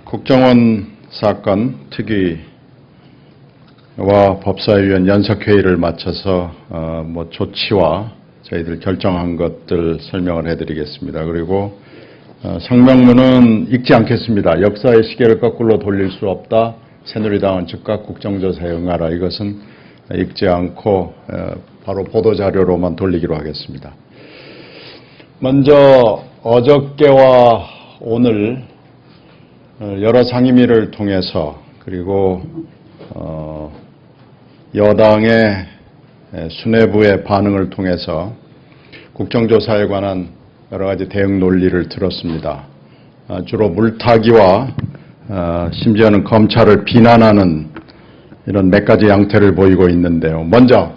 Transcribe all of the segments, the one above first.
국정원 사건 특위와 법사위원 연석회의를 마쳐서 조치와 저희들 결정한 것들 설명을 해드리겠습니다. 그리고 성명문은 읽지 않겠습니다. 역사의 시계를 거꾸로 돌릴 수 없다. 새누리당은 즉각 국정조사에 응하라. 이것은 읽지 않고 바로 보도자료로만 돌리기로 하겠습니다. 먼저 어저께와 오늘 여러 상임위를 통해서 그리고 여당의 수뇌부의 반응을 통해서 국정조사에 관한 여러 가지 대응 논리를 들었습니다. 주로 물타기와 심지어는 검찰을 비난하는 이런 몇 가지 양태를 보이고 있는데요. 먼저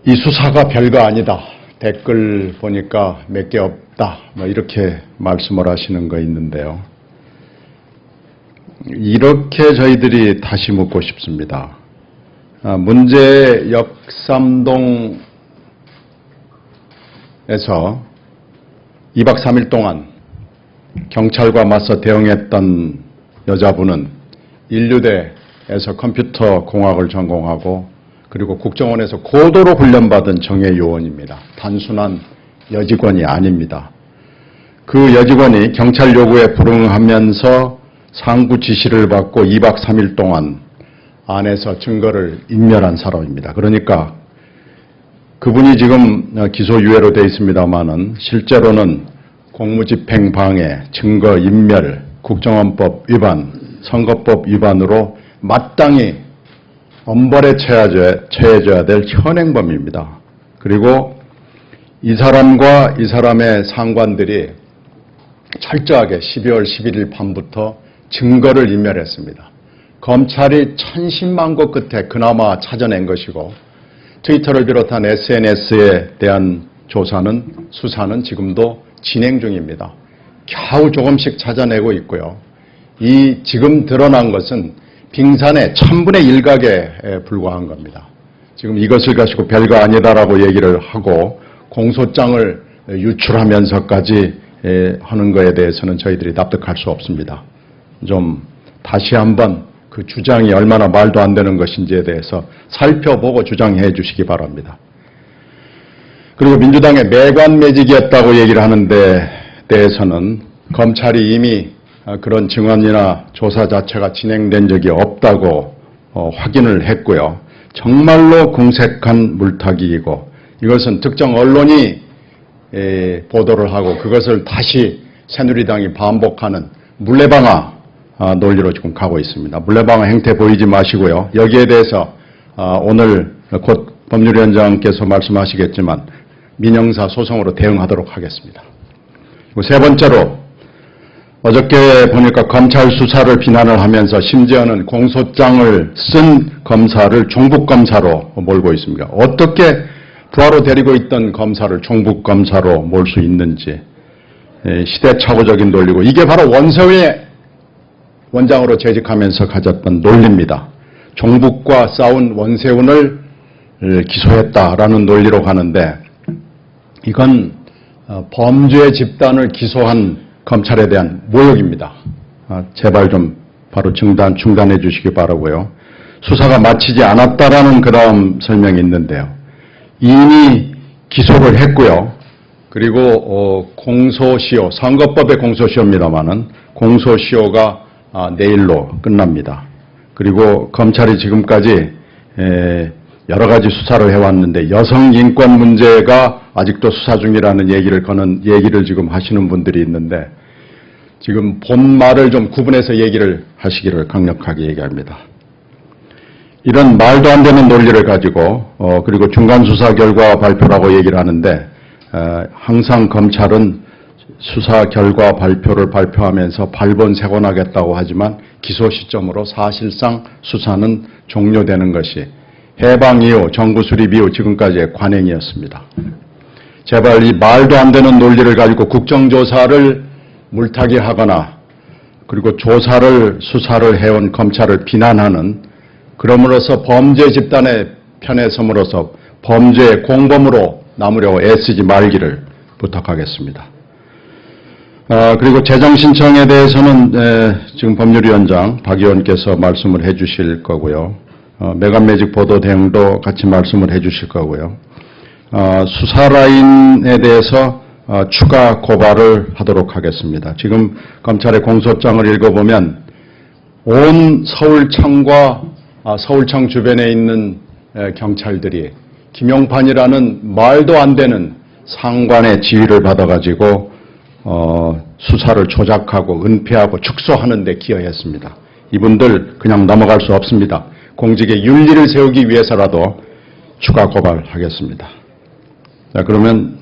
이 수사가 별거 아니다. 댓글 보니까 몇 개 없다. 이렇게 말씀을 하시는 거 있는데요. 이렇게 저희들이 다시 묻고 싶습니다. 문제 역삼동에서 2박 3일 동안 경찰과 맞서 대응했던 여자분은 인류대에서 컴퓨터 공학을 전공하고 그리고 국정원에서 고도로 훈련받은 정예요원입니다. 단순한 여직원이 아닙니다. 그 여직원이 경찰 요구에 불응하면서 상부 지시를 받고 2박 3일 동안 안에서 증거를 인멸한 사람입니다. 그러니까 그분이 지금 기소유예로 되어 있습니다만은 실제로는 공무집행 방해, 증거 인멸, 국정원법 위반, 선거법 위반으로 마땅히 엄벌에 처해져야 될 현행범입니다. 그리고 이 사람과 이 사람의 상관들이 철저하게 12월 11일 밤부터 증거를 인멸했습니다. 검찰이 천신만 고 끝에 그나마 찾아낸 것이고 트위터를 비롯한 SNS에 대한 수사는 지금도 진행 중입니다. 겨우 조금씩 찾아내고 있고요. 이 지금 드러난 것은 빙산의 1000분의 1각에 불과한 겁니다. 지금 이것을 가지고 별거 아니다라고 얘기를 하고 공소장을 유출하면서까지 하는 것에 대해서는 저희들이 납득할 수 없습니다. 좀 다시 한번 그 주장이 얼마나 말도 안 되는 것인지에 대해서 살펴보고 주장해 주시기 바랍니다. 그리고 민주당의 매관매직이었다고 얘기를 하는 데 대해서는 검찰이 이미 그런 증언이나 조사 자체가 진행된 적이 없다고 확인을 했고요. 정말로 궁색한 물타기이고 이것은 특정 언론이 보도를 하고 그것을 다시 새누리당이 반복하는 물레방아 논리로 지금 가고 있습니다. 물레방아 행태 보이지 마시고요. 여기에 대해서 오늘 곧 법률위원장께서 말씀하시겠지만 민형사 소송으로 대응하도록 하겠습니다. 그리고 세 번째로 어저께 보니까 검찰 수사를 비난을 하면서 심지어는 공소장을 쓴 검사를 종북검사로 몰고 있습니다. 어떻게 부하로 데리고 있던 검사를 종북검사로 몰 수 있는지 시대착오적인 논리고 이게 바로 원세훈의 원장으로 재직하면서 가졌던 논리입니다. 종북과 싸운 원세훈을 기소했다라는 논리로 가는데 이건 범죄 집단을 기소한 검찰에 대한 모욕입니다. 제발 좀 바로 중단해 주시기 바라고요. 수사가 마치지 않았다라는 그 다음 설명이 있는데요. 이미 기소를 했고요. 그리고 공소시효, 선거법의 공소시효입니다만은 공소시효가 내일로 끝납니다. 그리고 검찰이 지금까지 여러 가지 수사를 해왔는데 여성 인권 문제가 아직도 수사 중이라는 얘기를 지금 하시는 분들이 있는데 지금 본말을 좀 구분해서 얘기를 하시기를 강력하게 얘기합니다. 이런 말도 안 되는 논리를 가지고 그리고 중간 수사 결과 발표라고 얘기를 하는데 항상 검찰은 수사 결과 발표를 발표하면서 발본색원하겠다고 하지만 기소 시점으로 사실상 수사는 종료되는 것이 해방 이후 정부 수립 이후 지금까지의 관행이었습니다. 제발 이 말도 안 되는 논리를 가지고 국정조사를 물타기하거나 그리고 수사를 해온 검찰을 비난하는 그럼으로써 범죄 집단의 편에 섬으로써 범죄의 공범으로 남으려고 애쓰지 말기를 부탁하겠습니다. 그리고 재정 신청에 대해서는 지금 법률위원장 박 의원께서 말씀을 해 주실 거고요. 매간매직 보도 대응도 같이 말씀을 해 주실 거고요. 수사 라인에 대해서 추가 고발을 하도록 하겠습니다. 지금 검찰의 공소장을 읽어보면 온 서울청과 서울청 주변에 있는 경찰들이 김용판이라는 말도 안 되는 상관의 지휘를 받아가지고 수사를 조작하고 은폐하고 축소하는 데 기여했습니다. 이분들 그냥 넘어갈 수 없습니다. 공직의 윤리를 세우기 위해서라도 추가 고발하겠습니다. 자, 그러면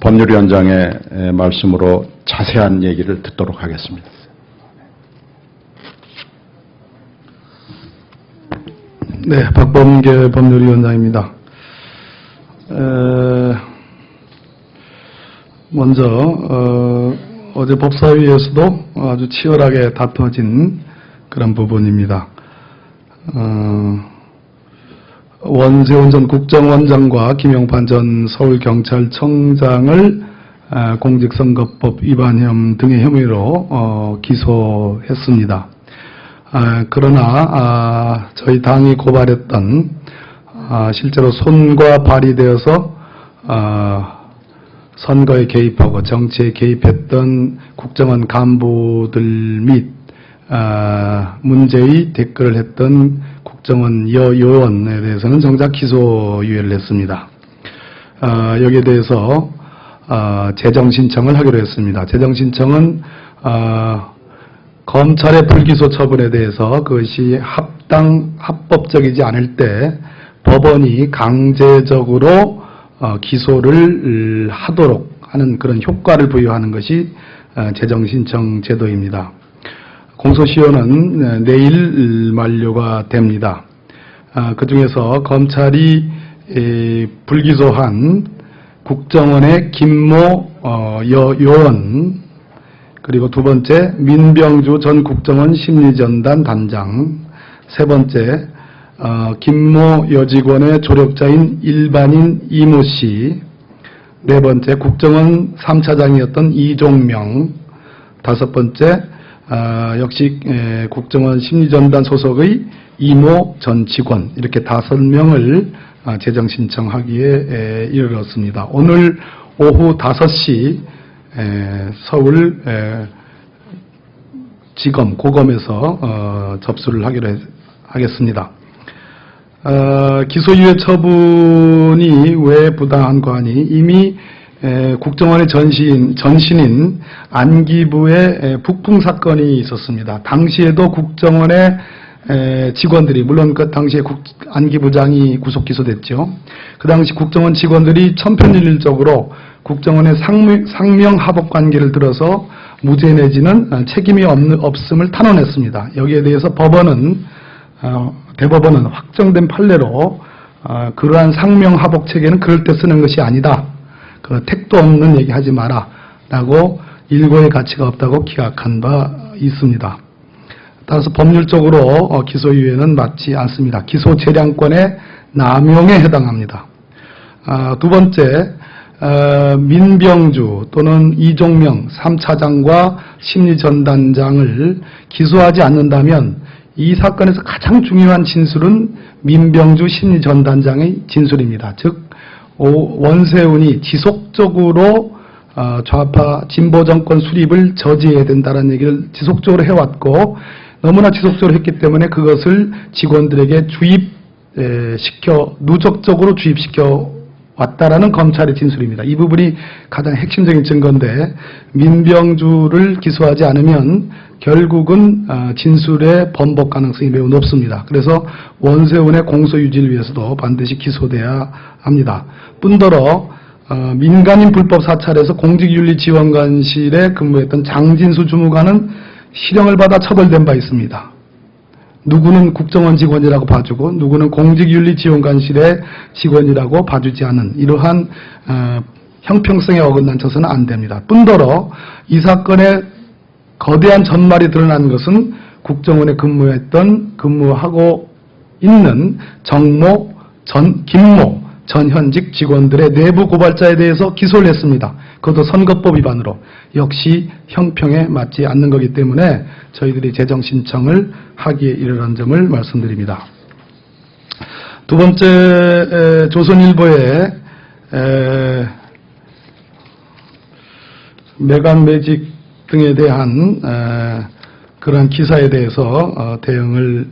법률위원장의 말씀으로 자세한 얘기를 듣도록 하겠습니다. 네, 박범계 법률위원장입니다. 먼저 어제 법사위에서도 아주 치열하게 다퉈진 그런 부분입니다. 원세훈 전 국정원장과 김용판 전 서울경찰청장을 공직선거법 위반 혐 등의 혐의로 기소했습니다. 그러나 저희 당이 고발했던 실제로 손과 발이 되어서 선거에 개입하고 정치에 개입했던 국정원 간부들 및 문제의 댓글을 했던 국정원 여요원에 대해서는 정작 기소유예를 했습니다. 여기에 대해서 재정 신청을 하기로 했습니다. 재정 신청은 검찰의 불기소 처분에 대해서 그것이 합법적이지 않을 때 법원이 강제적으로 기소를 하도록 하는 그런 효과를 부여하는 것이 재정 신청 제도입니다. 공소시효는 내일 만료가 됩니다. 그 중에서 검찰이 불기소한 국정원의 김모 요원, 그리고 두 번째 민병주 전 국정원 심리전단 단장, 세 번째 김모 여직원의 조력자인 일반인 이모 씨, 네 번째 국정원 3차장이었던 이종명, 다섯 번째 역시 국정원 심리전단 소속의 이모 전 직원, 이렇게 5명을 재정 신청하기에 이르렀습니다. 오늘 오후 5시 서울 지검, 고검에서 접수를 하기로 하겠습니다. 기소유예 처분이 왜 부당한 거하니, 이미 국정원의 전신인 안기부의 북풍 사건이 있었습니다. 당시에도 국정원의 직원들이, 물론 그 당시에 안기부장이 구속 기소됐죠. 그 당시 국정원 직원들이 천편일률적으로 국정원의 상명 하복 관계를 들어서 무죄 내지는 책임이 없음을 탄원했습니다. 여기에 대해서 대법원은 확정된 판례로 그러한 상명 하복 체계는 그럴 때 쓰는 것이 아니다. 그 택도 없는 얘기 하지 마라 라고 일고의 가치가 없다고 기각한 바 있습니다. 따라서 법률적으로 기소유예는 맞지 않습니다. 기소 재량권의 남용에 해당합니다. 두 번째, 민병주 또는 이종명 3차장과 심리전단장을 기소하지 않는다면 이 사건에서 가장 중요한 진술은 민병주 심리전단장의 진술입니다. 즉 원세훈이 지속적으로 좌파 진보정권 수립을 저지해야 된다는 얘기를 지속적으로 해왔고, 너무나 지속적으로 했기 때문에 그것을 직원들에게 누적적으로 주입시켜 왔다라는 검찰의 진술입니다. 이 부분이 가장 핵심적인 증거인데, 민병주를 기소하지 않으면 결국은 진술의 번복 가능성이 매우 높습니다. 그래서 원세훈의 공소 유지를 위해서도 반드시 기소돼야 합니다. 뿐더러 민간인 불법 사찰에서 공직윤리지원관실에 근무했던 장진수 주무관은 실형을 받아 처벌된 바 있습니다. 누구는 국정원 직원이라고 봐주고 누구는 공직윤리지원관실의 직원이라고 봐주지 않은 이러한 형평성에 어긋난 처사는 안 됩니다. 뿐더러 이 사건의 거대한 전말이 드러난 것은 국정원에 근무하고 있는 김모 전현직 직원들의 내부 고발자에 대해서 기소를 했습니다. 그것도 선거법 위반으로. 역시 형평에 맞지 않는 거기 때문에 저희들이 재정 신청을 하기에 이르는 점을 말씀드립니다. 두 번째, 조선일보의 매각 매직 등에 대한 그러한 기사에 대해서 대응을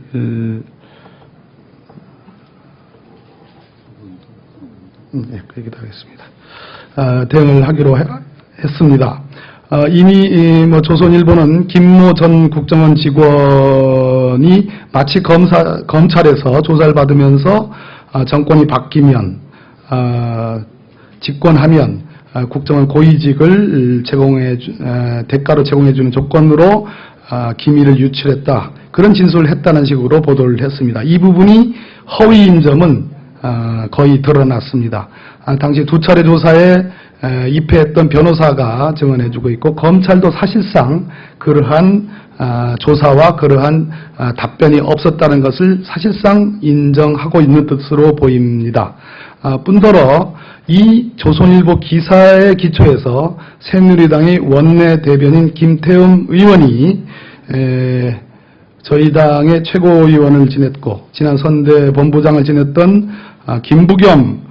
그렇게 하겠습니다. 대응을 하기로 했습니다. 이미 조선일보는 김모 전 국정원 직원이 마치 검찰에서 조사를 받으면서 정권이 바뀌면 집권하면 국정원 고위직을 대가로 제공해주는 조건으로 기밀을 유출했다. 그런 진술을 했다는 식으로 보도를 했습니다. 이 부분이 허위인 점은 거의 드러났습니다. 당시 두 차례 조사에 입회했던 변호사가 증언해주고 있고 검찰도 사실상 그러한 조사와 그러한 답변이 없었다는 것을 사실상 인정하고 있는 뜻으로 보입니다. 뿐더러 이 조선일보 기사에 기초해서 새누리당의 원내 대변인 김태흠 의원이 저희 당의 최고위원을 지냈고 지난 선대 본부장을 지냈던 김부겸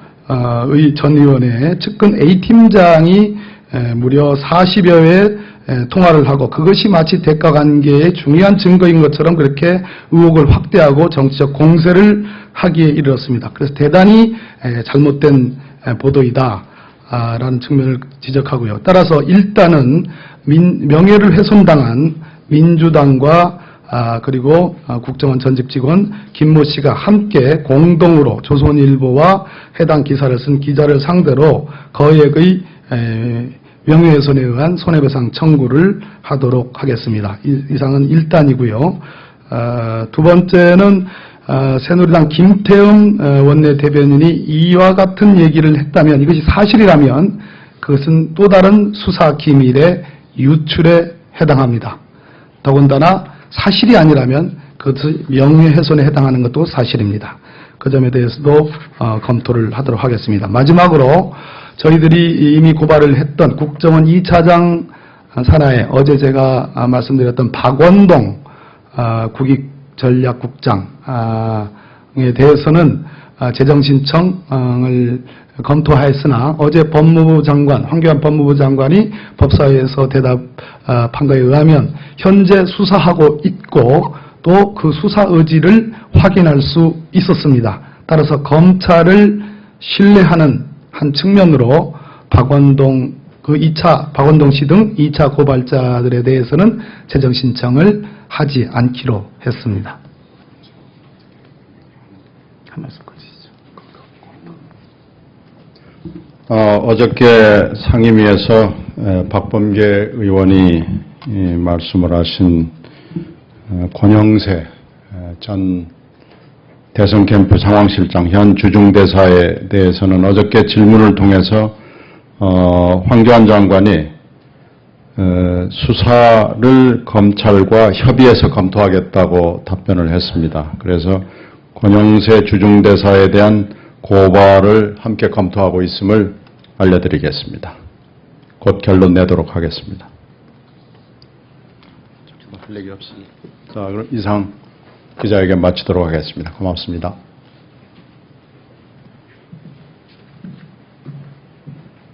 전 의원의 측근 A팀장이 무려 40여 회 통화를 하고 그것이 마치 대가관계의 중요한 증거인 것처럼 그렇게 의혹을 확대하고 정치적 공세를 하기에 이르렀습니다. 그래서 대단히 잘못된 보도이다 라는 측면을 지적하고요. 따라서 일단은 명예를 훼손당한 민주당과 그리고 국정원 전직 직원 김모 씨가 함께 공동으로 조선일보와 해당 기사를 쓴 기자를 상대로 거액의 명예훼손에 의한 손해배상 청구를 하도록 하겠습니다. 이상은 1단이고요. 두 번째는 새누리당 김태흠 원내 대변인이 이와 같은 얘기를 했다면 이것이 사실이라면 그것은 또 다른 수사 기밀의 유출에 해당합니다. 더군다나 사실이 아니라면 그것이 명예훼손에 해당하는 것도 사실입니다. 그 점에 대해서도 검토를 하도록 하겠습니다. 마지막으로 저희들이 이미 고발을 했던 국정원 2차장 산하에 어제 제가 말씀드렸던 박원동 국익전략국장에 대해서는 재정신청을 검토하였으나 어제 법무부 장관, 황교안 법무부 장관이 법사위에서 대답한 것에 의하면 현재 수사하고 있고 또 그 수사 의지를 확인할 수 있었습니다. 따라서 검찰을 신뢰하는 한 측면으로 박원동 씨 등 2차 고발자들에 대해서는 재정 신청을 하지 않기로 했습니다. 한 말씀 해주시죠. 어저께 상임위에서 박범계 의원이 말씀을 하신 권영세 전 대선 캠프 상황실장 현 주중대사에 대해서는 어저께 질문을 통해서 황교안 장관이 수사를 검찰과 협의해서 검토하겠다고 답변을 했습니다. 그래서 권영세 주중대사에 대한 고발을 함께 검토하고 있음을 알려드리겠습니다. 곧 결론 내도록 하겠습니다. 할 얘기 없습니다. 자, 그럼 이상 기자회견 마치도록 하겠습니다. 고맙습니다.